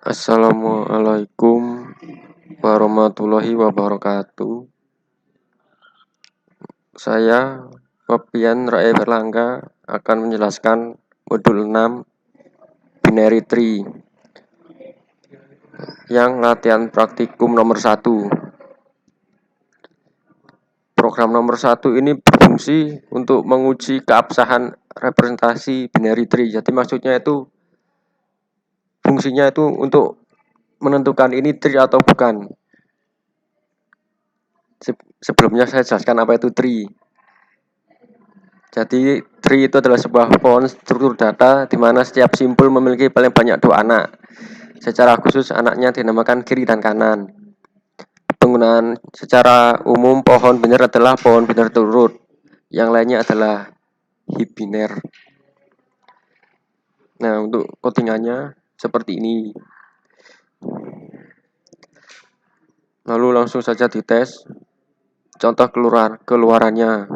Assalamualaikum warahmatullahi wabarakatuh. Saya Febian Rae Berlangga akan menjelaskan modul 6 binary tree yang latihan praktikum nomor 1. Program nomor 1 ini berfungsi untuk menguji keabsahan representasi binary tree. Jadi maksudnya itu fungsinya itu untuk menentukan ini tree atau bukan. Sebelumnya saya jelaskan apa itu tree. Jadi tree itu adalah sebuah pohon struktur data di mana setiap simpul memiliki paling banyak 2 anak. Secara khusus anaknya dinamakan kiri dan kanan. Penggunaan secara umum pohon biner adalah pohon biner turut. Yang lainnya adalah heap biner. Nah, untuk codingannya seperti ini. Lalu langsung saja dites. Contoh keluarannya.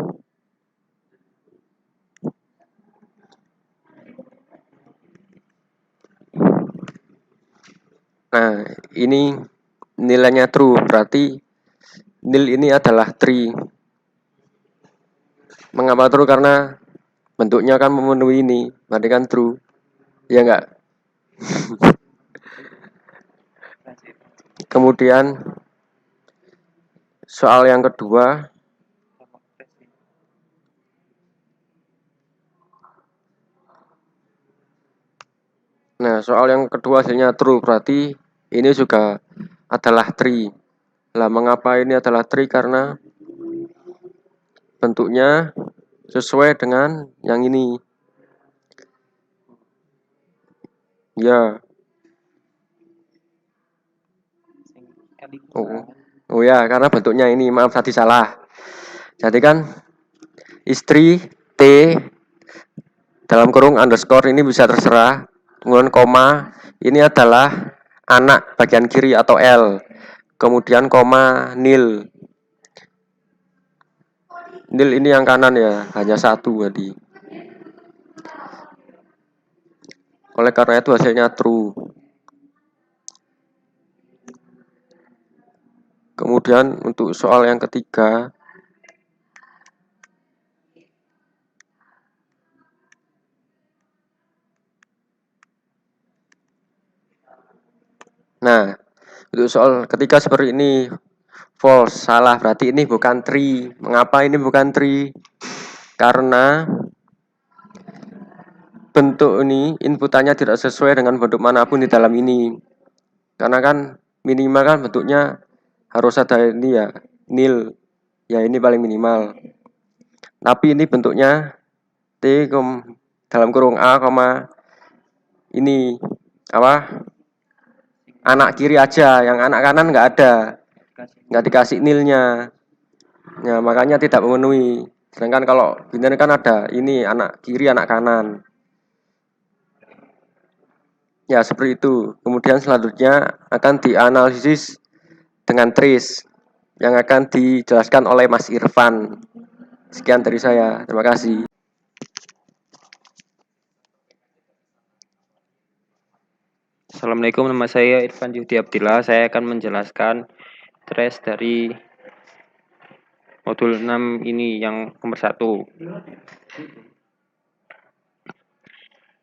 Nah, ini nilainya true, berarti nil ini adalah tree. Mengapa true? Karena bentuknya kan memenuhi ini, berarti kan true. Ya enggak? Kemudian soal yang kedua. Nah, soal yang kedua hasilnya true, berarti ini juga adalah tree. Lah, mengapa ini adalah tree? Karena bentuknya sesuai dengan yang ini. Ya. Oh ya, karena bentuknya ini, maaf tadi salah. Jadi kan istri T dalam kurung underscore ini bisa terserah. Kemudian koma ini adalah anak bagian kiri atau L. Kemudian koma nil. Nil ini yang kanan ya, hanya 1 tadi. Oleh karena itu hasilnya true. Kemudian untuk soal yang ketiga. Nah, untuk soal ketiga seperti ini. False, salah, berarti ini bukan tree. Mengapa ini bukan tree? Karena bentuk ini inputannya tidak sesuai dengan bentuk manapun di dalam ini. Karena kan minimal kan bentuknya harus ada ini ya, nil. Ya ini paling minimal. Tapi ini bentuknya T dalam kurung A, ini apa? Anak kiri aja, yang anak kanan nggak ada. Nggak dikasih nilnya. Ya, makanya tidak memenuhi. Sedangkan kalau biner kan ada ini anak kiri, anak kanan. Ya, seperti itu. Kemudian selanjutnya akan dianalisis dengan trace yang akan dijelaskan oleh Mas Irfan. Sekian dari saya. Terima kasih. Assalamualaikum, nama saya Irfan Yudi Abdillah. Saya akan menjelaskan trace dari modul 6 ini yang nomor 1.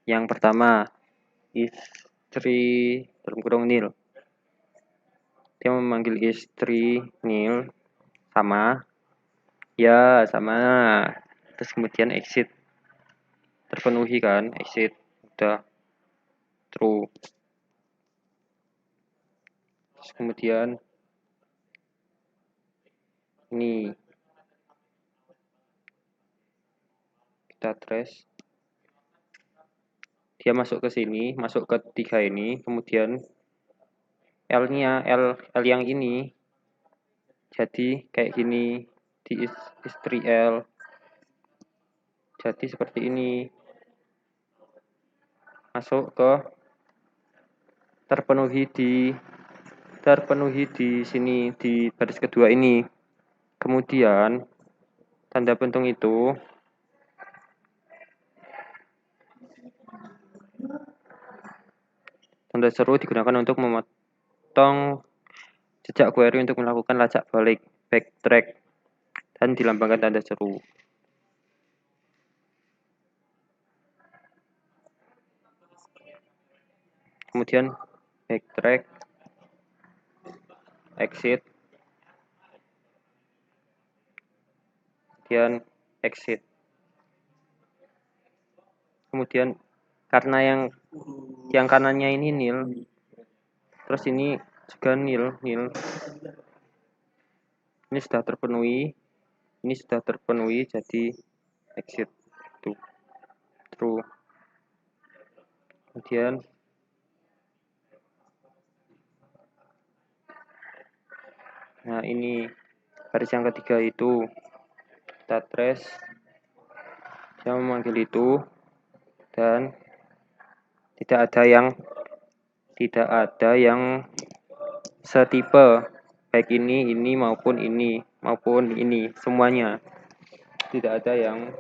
Yang pertama, istri dalam kurung nil. Dia memanggil istri nil sama. Ya, sama. Terus kemudian exit terpenuhi kan, exit udah true. Terus kemudian ini kita trace. Dia masuk ke sini, masuk ke 3 ini, kemudian L-nya, L yang ini jadi kayak gini di istri L. Jadi seperti ini. Masuk ke terpenuhi di sini di baris kedua ini. Kemudian tanda pentung itu Tanda seru digunakan untuk memotong jejak query untuk melakukan lacak balik, backtrack, dan dilambangkan tanda seru. Kemudian backtrack, exit, kemudian exit. Kemudian karena yang kanannya ini nil, terus ini juga nil. Ini sudah terpenuhi, jadi exit to true. Kemudian nah ini baris yang ketiga itu kita trace, saya memanggil itu, dan tidak ada yang setipe, baik ini maupun ini semuanya tidak ada yang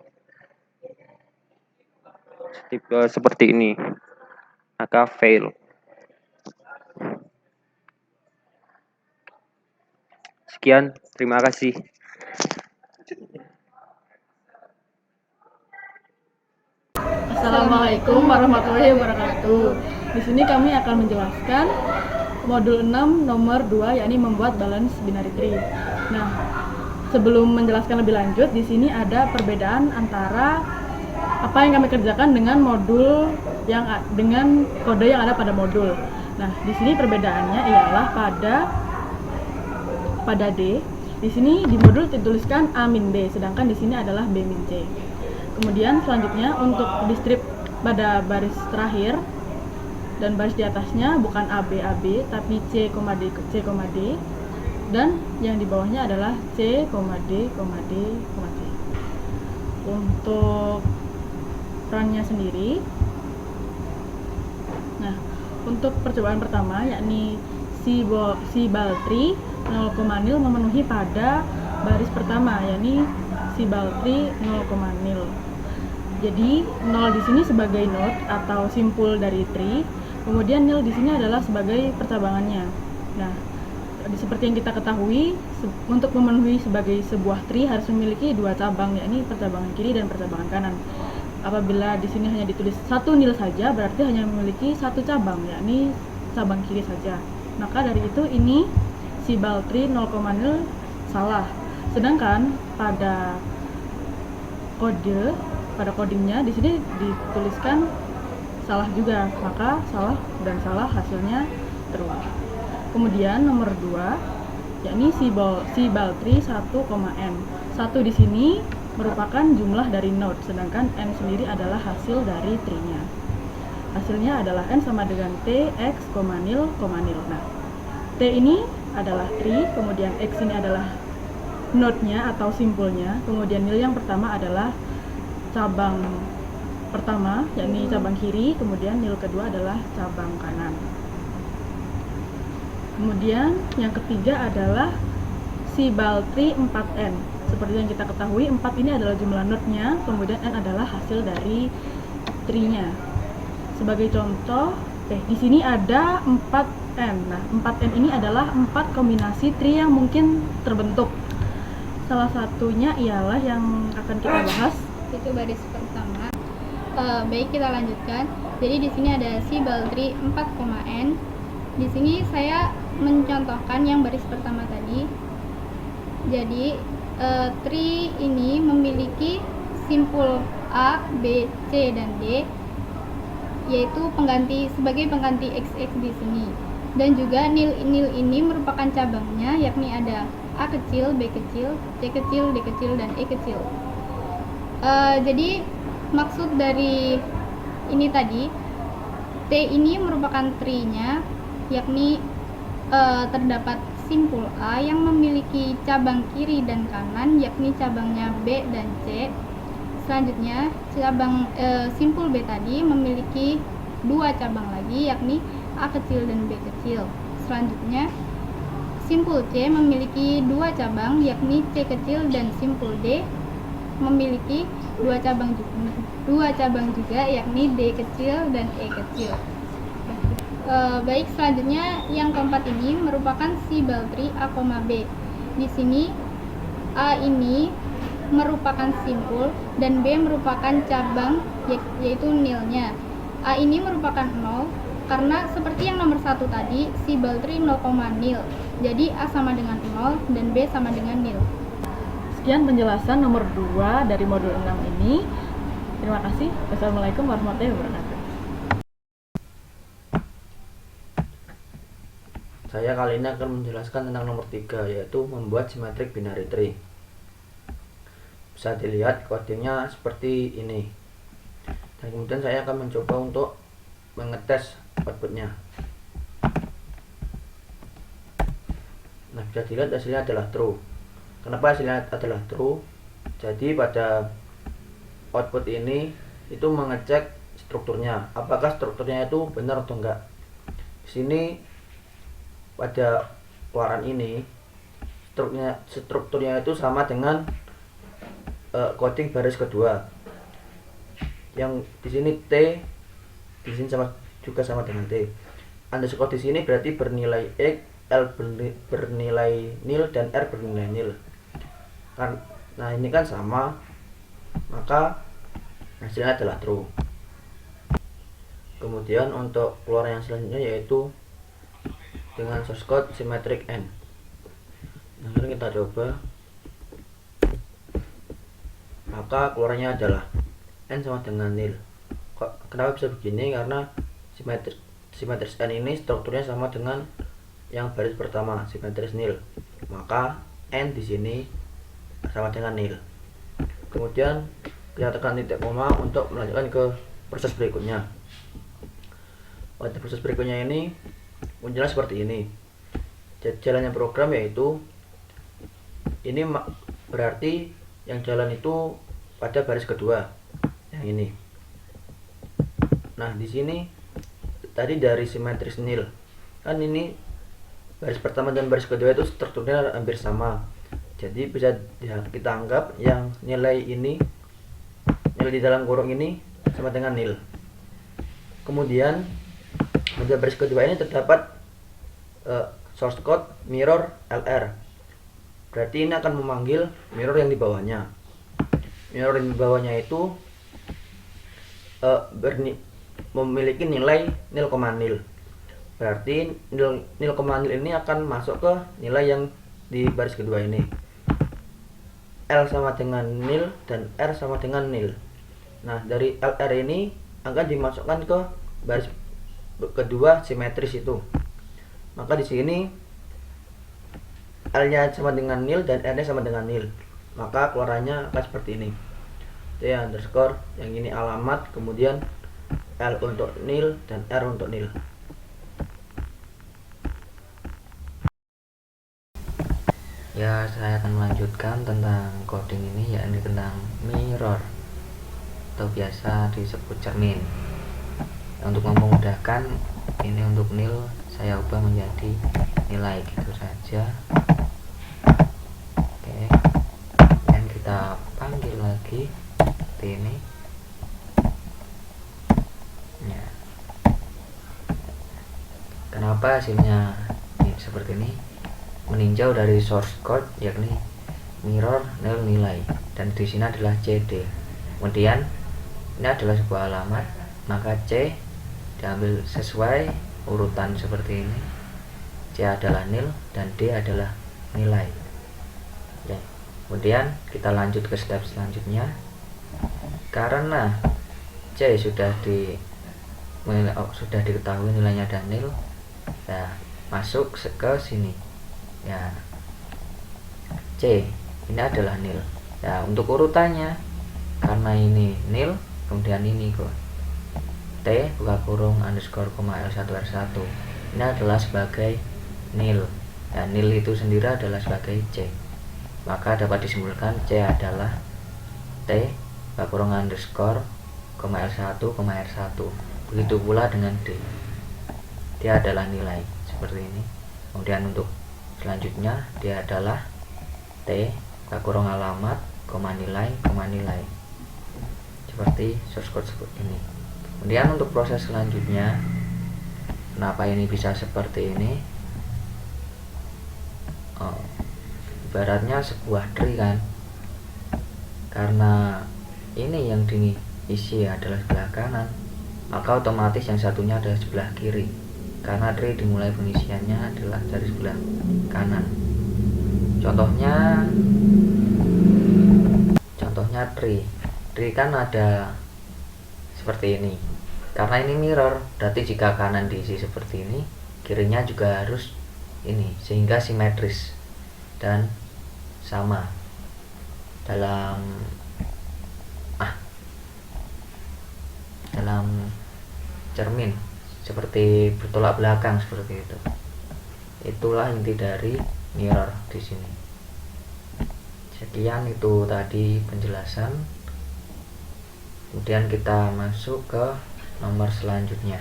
tipe seperti ini, maka fail. Sekian, terima kasih. Assalamualaikum warahmatullahi wabarakatuh. Di sini kami akan menjelaskan modul 6 nomor 2, yakni membuat balance binary tree. Nah, sebelum menjelaskan lebih lanjut, di sini ada perbedaan antara apa yang kami kerjakan dengan modul dengan kode yang ada pada modul. Nah, di sini perbedaannya ialah pada D. Di sini di modul dituliskan A min B, sedangkan di sini adalah B min C. Kemudian selanjutnya untuk di strip pada baris terakhir dan baris di atasnya bukan AB, tapi C, D, C, D, dan yang di bawahnya adalah C, D, D, C. Untuk perannya sendiri, nah untuk percobaan pertama yakni Sibal tree 0, nil memenuhi pada baris pertama, yakni Sibal tree 0, nil. Jadi 0 di sini sebagai node atau simpul dari tree, kemudian nil di sini adalah sebagai percabangannya. Nah, seperti yang kita ketahui, untuk memenuhi sebagai sebuah tree harus memiliki dua cabang, yakni percabangan kiri dan percabangan kanan. Apabila di sini hanya ditulis satu nil saja, berarti hanya memiliki satu cabang, yakni cabang kiri saja. Maka dari itu ini Sibal tree 0, nil salah. Sedangkan pada codingnya di sini dituliskan salah juga, maka salah dan salah hasilnya true. Kemudian nomor 2 yakni Sibal tree 1, n. 1 di sini merupakan jumlah dari node, sedangkan n sendiri adalah hasil dari tree-nya. Hasilnya adalah n sama dengan t, x, nil, nil. Nah, t ini adalah tree, kemudian x ini adalah node-nya atau simpulnya, kemudian nil yang pertama adalah cabang pertama, yakni cabang kiri, kemudian nil kedua adalah cabang kanan. Kemudian yang ketiga adalah Sibal tree 4n. Seperti yang kita ketahui, 4 ini adalah jumlah node-nya, kemudian n adalah hasil dari tree-nya. Sebagai contoh, di sini ada 4n. Nah, 4n ini adalah 4 kombinasi tree yang mungkin terbentuk. Salah satunya ialah yang akan kita bahas, itu baris pertama. Baik, kita lanjutkan. Jadi di sini ada Sibal tree 4, n. Di sini saya mencontohkan yang baris pertama tadi. Jadi tree ini memiliki simpul A, B, C, dan D, yaitu sebagai pengganti XX di sini. Dan juga nil ini merupakan cabangnya, yakni ada A kecil, B kecil, C kecil, D kecil, dan E kecil. Jadi maksud dari ini tadi, T ini merupakan tree-nya, yakni terdapat simpul A yang memiliki cabang kiri dan kanan, yakni cabangnya B dan C. Selanjutnya cabang simpul B tadi memiliki dua cabang lagi, yakni A kecil dan B kecil. Selanjutnya simpul C memiliki dua cabang, yakni C kecil, dan simpul D memiliki dua cabang juga, yakni D kecil dan E kecil. Baik, selanjutnya yang keempat ini merupakan si Baltri A, B. Di sini A ini merupakan simpul dan B merupakan cabang, yaitu nilnya. A ini merupakan 0 karena seperti yang nomor 1 tadi, si Baltri 0, nil. Jadi A sama dengan 0 dan B sama dengan nil. Sekian penjelasan nomor 2 dari modul 6 ini. Terima kasih. Wassalamualaikum warahmatullahi wabarakatuh. Saya kali ini akan menjelaskan tentang nomor 3, yaitu membuat symmetric binary tree. Bisa dilihat codingnya seperti ini. Dan kemudian saya akan mencoba untuk mengetes outputnya. Nah, bisa dilihat hasilnya adalah true. Kenapa hasilnya adalah true? Jadi pada output ini itu mengecek strukturnya, apakah strukturnya itu benar atau enggak. Di sini pada keluaran ini strukturnya itu sama dengan coding baris kedua. Yang di sini T, di sini juga sama dengan T. Underscore di sini berarti bernilai X, L bernilai nil dan R bernilai nil. Nah, ini kan sama, maka hasilnya adalah true. Kemudian untuk keluaran yang selanjutnya yaitu dengan source code symmetric n. Nah, sekarang kita coba. Maka keluarannya adalah n sama dengan nil. Kenapa bisa begini? Karena simetris n ini strukturnya sama dengan yang baris pertama, simetris nil. Maka n di sini sama dengan nil. Kemudian kita tekan titik koma untuk melanjutkan ke proses berikutnya. Pada proses berikutnya ini munculnya seperti ini. Jalannya program yaitu ini berarti yang jalan itu pada baris kedua, yang ini. Nah, di sini tadi dari simetris nil, kan ini baris pertama dan baris kedua itu strukturnya hampir sama. Jadi bisa kita anggap yang nilai ini, nilai di dalam kurung ini sama dengan nil. Kemudian pada baris kedua ini terdapat source code mirror LR. Berarti ini akan memanggil mirror yang di bawahnya. Mirror yang di bawahnya itu memiliki nilai nil. Berarti nil ini akan masuk ke nilai yang di baris kedua ini. L sama dengan nil dan R sama dengan nil. Nah, dari LR ini akan dimasukkan ke baris kedua simetris itu. Maka di sini L-nya sama dengan nil dan R-nya sama dengan nil. Maka keluarannya akan seperti ini. T underscore, yang ini alamat, kemudian L untuk nil dan R untuk nil. Ya, saya akan melanjutkan tentang coding ini, yakni tentang mirror atau biasa disebut cermin. Untuk memudahkan, ini untuk nil saya ubah menjadi nilai gitu saja. Oke, dan kita panggil lagi seperti ini ya. Kenapa hasilnya seperti ini? Meninjau dari source code yakni mirror nil nilai, dan di sini adalah CD. Kemudian ini adalah sebuah alamat, maka C diambil sesuai urutan seperti ini. C adalah nil dan D adalah nilai. Ya. Kemudian kita lanjut ke step selanjutnya. Karena C sudah diketahui nilainya ada nil, ya masuk ke sini. Ya, C ini adalah nil. Ya, untuk urutannya karena ini nil, kemudian ini kok T buka kurung underscore koma L1 R1 ini adalah sebagai nil. Ya, nil itu sendiri adalah sebagai C. Maka dapat disimpulkan C adalah T buka kurung underscore koma L1 koma R1. Begitu pula dengan D. Dia adalah nilai seperti ini. Kemudian untuk selanjutnya dia adalah T kurung alamat koma nilai seperti source code seperti ini. Kemudian untuk proses selanjutnya Kenapa ini bisa seperti ini? Ibaratnya sebuah tree kan, karena ini yang diisi adalah sebelah kanan, maka otomatis yang satunya adalah sebelah kiri, karena tree dimulai pengisiannya adalah dari sebelah kanan. Contohnya tree kan ada seperti ini. Karena ini mirror, berarti jika kanan diisi seperti ini, kirinya juga harus ini, sehingga simetris dan sama dalam cermin, seperti bertolak belakang seperti itu. Itulah inti dari mirror di sini. Sekian itu tadi penjelasan. Kemudian kita masuk ke nomor selanjutnya.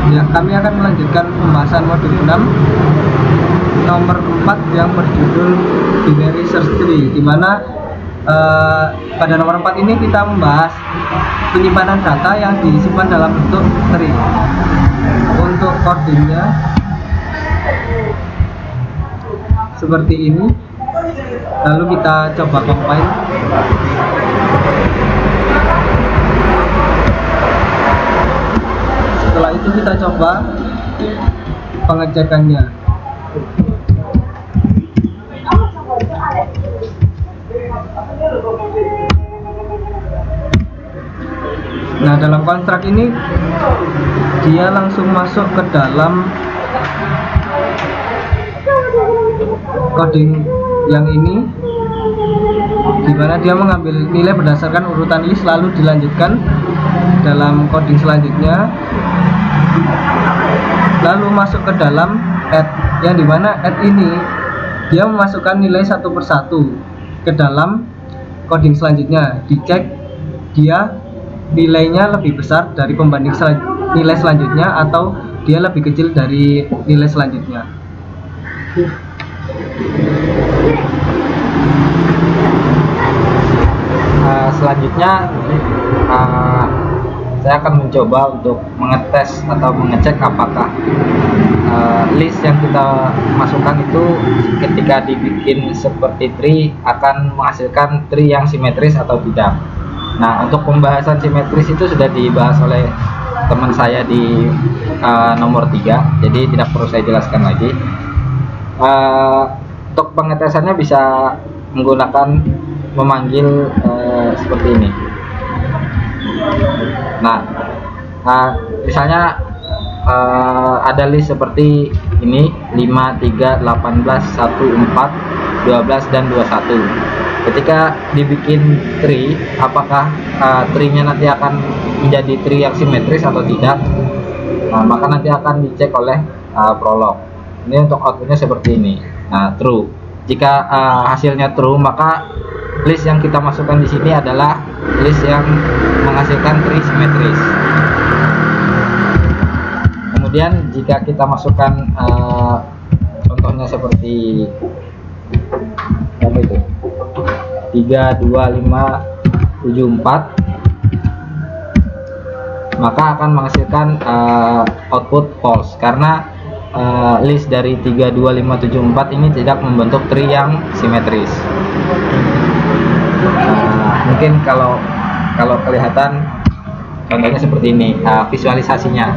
Ya, kami akan melanjutkan pembahasan modul 6 nomor 4 yang berjudul binary search tree, di mana pada nomor 4 ini kita membahas penyimpanan data yang disimpan dalam bentuk tree. Untuk codingnya seperti ini. Lalu kita coba compile. Setelah itu kita coba pengecekannya. Nah, dalam konstruk ini dia langsung masuk ke dalam coding yang ini, dimana dia mengambil nilai berdasarkan urutan list lalu dilanjutkan dalam coding selanjutnya, lalu masuk ke dalam add, yang dimana add ini dia memasukkan nilai satu persatu ke dalam coding selanjutnya, dicek dia nilainya lebih besar dari pembanding nilai selanjutnya atau dia lebih kecil dari nilai selanjutnya. Selanjutnya saya akan mencoba untuk mengetes atau mengecek apakah list yang kita masukkan itu ketika dibikin seperti tree akan menghasilkan tree yang simetris atau tidak. Nah, untuk pembahasan simetris itu sudah dibahas oleh teman saya di nomor 3, jadi tidak perlu saya jelaskan lagi. Untuk pengetesannya bisa menggunakan memanggil seperti ini. Nah, misalnya ada list seperti ini 5, 3, 18, 1, 4, 12 dan 21. Ketika dibikin tree, apakah tree-nya nanti akan menjadi tree yang simetris atau tidak? Nah, maka nanti akan dicek oleh prolog. Ini untuk outputnya seperti ini. Nah, true. Jika hasilnya true, maka list yang kita masukkan di sini adalah list yang menghasilkan tree simetris. Kemudian jika kita masukkan contohnya seperti apa itu? 3, 2, 5, 7, 4, maka akan menghasilkan output false karena list dari 3, 2, 5, 7, 4 ini tidak membentuk tree yang simetris. Mungkin kalau kelihatan contohnya seperti ini visualisasinya.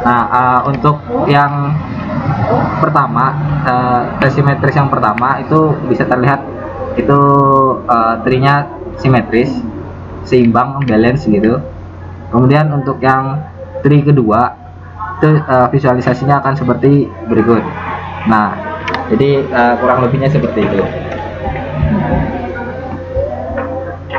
Nah, untuk yang pertama, simetris yang pertama itu bisa terlihat itu tree-nya simetris, seimbang, balance gitu. Kemudian untuk yang tree kedua itu visualisasinya akan seperti berikut. Nah, jadi kurang lebihnya seperti itu.